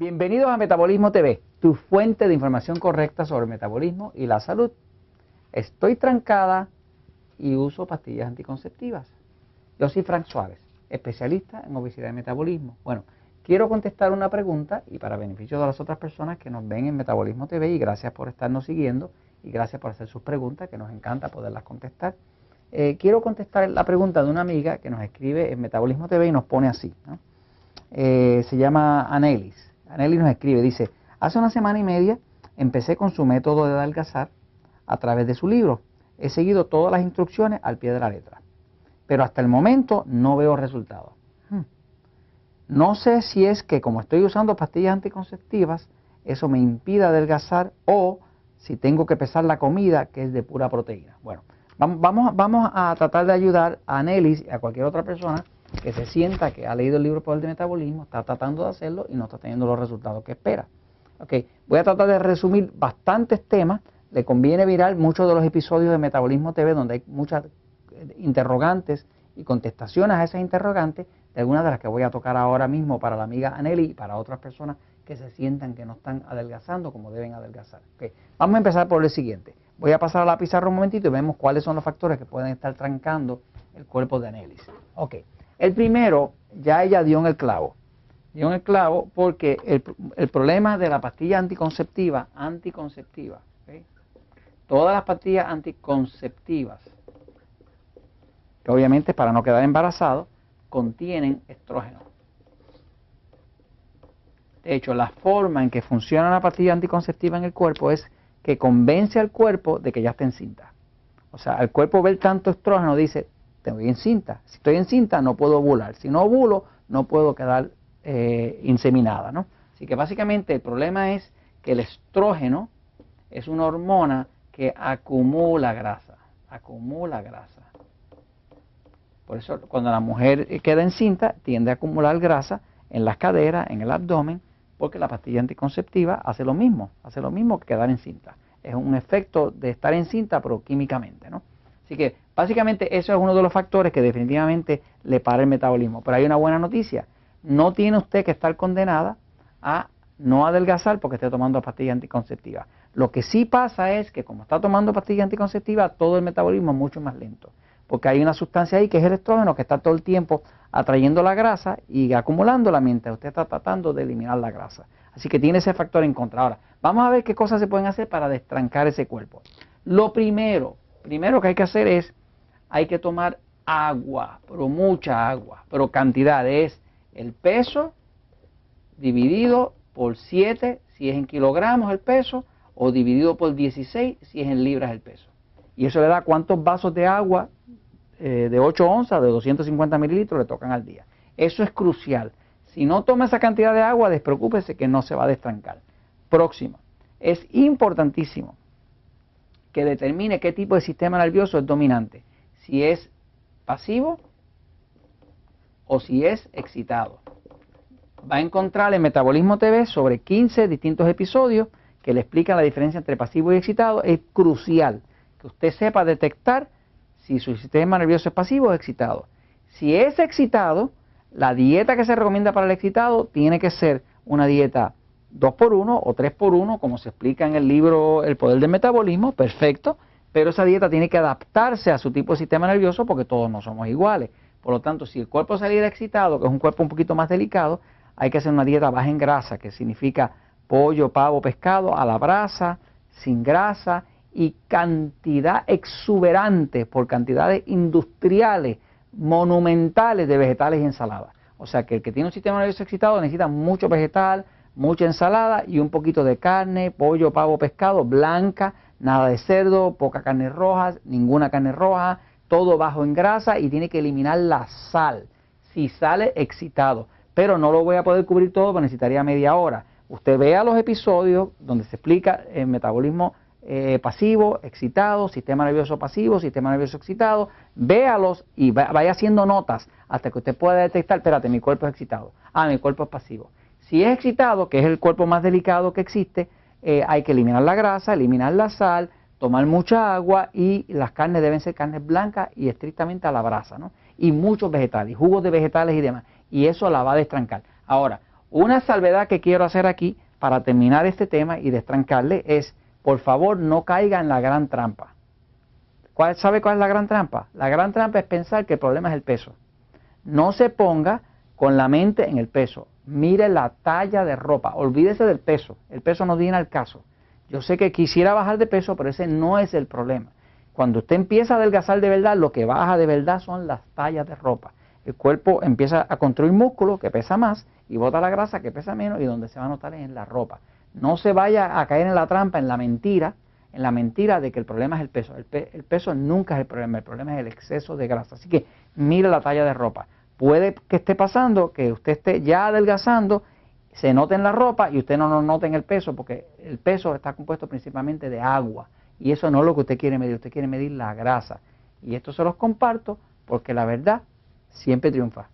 Bienvenidos a Metabolismo TV, tu fuente de información correcta sobre el metabolismo y la salud. Estoy trancada y uso pastillas anticonceptivas. Yo soy Frank Suárez, especialista en obesidad y metabolismo. Bueno, quiero contestar una pregunta y para beneficio de las otras personas que nos ven en Metabolismo TV, y gracias por estarnos siguiendo y gracias por hacer sus preguntas, que nos encanta poderlas contestar. Quiero contestar la pregunta de una amiga que nos escribe en Metabolismo TV y nos pone así, ¿no? Se llama Anelis. Anelis nos escribe, dice: hace una semana y media empecé con su método de adelgazar a través de su libro. He seguido todas las instrucciones al pie de la letra, pero hasta el momento no veo resultados. No sé si es que como estoy usando pastillas anticonceptivas, eso me impide adelgazar o si tengo que pesar la comida que es de pura proteína. Bueno, vamos a tratar de ayudar a Anelis y a cualquier otra persona que se sienta que ha leído el libro El Poder del Metabolismo, está tratando de hacerlo y no está teniendo los resultados que espera. Okay. Voy a tratar de resumir bastantes temas. Le conviene mirar muchos de los episodios de Metabolismo TV donde hay muchas interrogantes y contestaciones a esas interrogantes, de algunas de las que voy a tocar ahora mismo para la amiga Aneli y para otras personas que se sientan que no están adelgazando como deben adelgazar. Okay. Vamos a empezar por el siguiente. Voy a pasar a la pizarra un momentito y vemos cuáles son los factores que pueden estar trancando el cuerpo de Anelis. Okay. El primero, ya ella dio en el clavo. Dio en el clavo porque el problema de la pastilla anticonceptiva, ¿okay? Todas las pastillas anticonceptivas, que obviamente para no quedar embarazado, contienen estrógeno. De hecho, la forma en que funciona la pastilla anticonceptiva en el cuerpo es que convence al cuerpo de que ya está encinta. O sea, el cuerpo ve tanto estrógeno, dice: estoy encinta. Si estoy encinta, no puedo ovular. Si no ovulo, no puedo quedar inseminada, ¿no? Así que básicamente el problema es que el estrógeno es una hormona que acumula grasa. Acumula grasa. Por eso, cuando la mujer queda encinta, tiende a acumular grasa en las caderas, en el abdomen, porque la pastilla anticonceptiva hace lo mismo que quedar encinta. Es un efecto de estar encinta, pero químicamente, ¿no? Así que básicamente eso es uno de los factores que definitivamente le para el metabolismo. Pero hay una buena noticia: no tiene usted que estar condenada a no adelgazar porque esté tomando pastillas anticonceptivas. Lo que sí pasa es que como está tomando pastillas anticonceptivas, todo el metabolismo es mucho más lento, porque hay una sustancia ahí que es el estrógeno que está todo el tiempo atrayendo la grasa y acumulándola mientras usted está tratando de eliminar la grasa. Así que tiene ese factor en contra. Ahora, vamos a ver qué cosas se pueden hacer para destrancar ese cuerpo. Lo primero que hay que hacer es, hay que tomar agua, pero mucha agua, pero cantidad es el peso dividido por 7 si es en kilogramos el peso, o dividido por 16 si es en libras el peso. Y eso le da cuántos vasos de agua de 8 onzas, de 250 mililitros le tocan al día. Eso es crucial. Si no toma esa cantidad de agua, despreocúpese que no se va a destrancar. Próximo. Es importantísimo que determine qué tipo de sistema nervioso es dominante, si es pasivo o si es excitado. Va a encontrar en Metabolismo TV sobre 15 distintos episodios que le explican la diferencia entre pasivo y excitado. Es crucial que usted sepa detectar si su sistema nervioso es pasivo o excitado. Si es excitado, la dieta que se recomienda para el excitado tiene que ser una dieta 2x1 o 3x1, como se explica en el libro El Poder del Metabolismo, perfecto, pero esa dieta tiene que adaptarse a su tipo de sistema nervioso porque todos no somos iguales. Por lo tanto, si el cuerpo saliera excitado, que es un cuerpo un poquito más delicado, hay que hacer una dieta baja en grasa, que significa pollo, pavo, pescado, a la brasa, sin grasa y cantidad exuberante por cantidades industriales, monumentales de vegetales y ensaladas. O sea que el que tiene un sistema nervioso excitado necesita mucho vegetal, mucha ensalada y un poquito de carne, pollo, pavo, pescado, blanca, nada de cerdo, poca carne roja, ninguna carne roja, todo bajo en grasa y tiene que eliminar la sal si sale excitado. Pero no lo voy a poder cubrir todo porque necesitaría media hora. Usted vea los episodios donde se explica el metabolismo pasivo, excitado, sistema nervioso pasivo, sistema nervioso excitado, véalos y vaya haciendo notas hasta que usted pueda detectar: espérate, mi cuerpo es excitado, mi cuerpo es pasivo. Si es excitado, que es el cuerpo más delicado que existe, hay que eliminar la grasa, eliminar la sal, tomar mucha agua y las carnes deben ser carnes blancas y estrictamente a la brasa, ¿no? Y muchos vegetales, jugos de vegetales y demás, y eso la va a destrancar. Ahora, Una salvedad que quiero hacer aquí para terminar este tema y destrancarle es, por favor, no caiga en la gran trampa. ¿Sabe cuál es la gran trampa? La gran trampa es pensar que el problema es el peso. No se ponga con la mente en el peso. Mire la talla de ropa. Olvídese del peso. El peso no viene al caso. Yo sé que quisiera bajar de peso, pero ese no es el problema. Cuando usted empieza a adelgazar de verdad, lo que baja de verdad son las tallas de ropa. El cuerpo empieza a construir músculo que pesa más y bota la grasa que pesa menos, y donde se va a notar es en la ropa. No se vaya a caer en la trampa, en la mentira de que el problema es el peso. El peso nunca es el problema es el exceso de grasa. Así que mire la talla de ropa. Puede que esté pasando, que usted esté ya adelgazando, se note en la ropa y usted no lo note en el peso, porque el peso está compuesto principalmente de agua. Y eso no es lo que usted quiere medir la grasa. Y esto se los comparto porque la verdad siempre triunfa.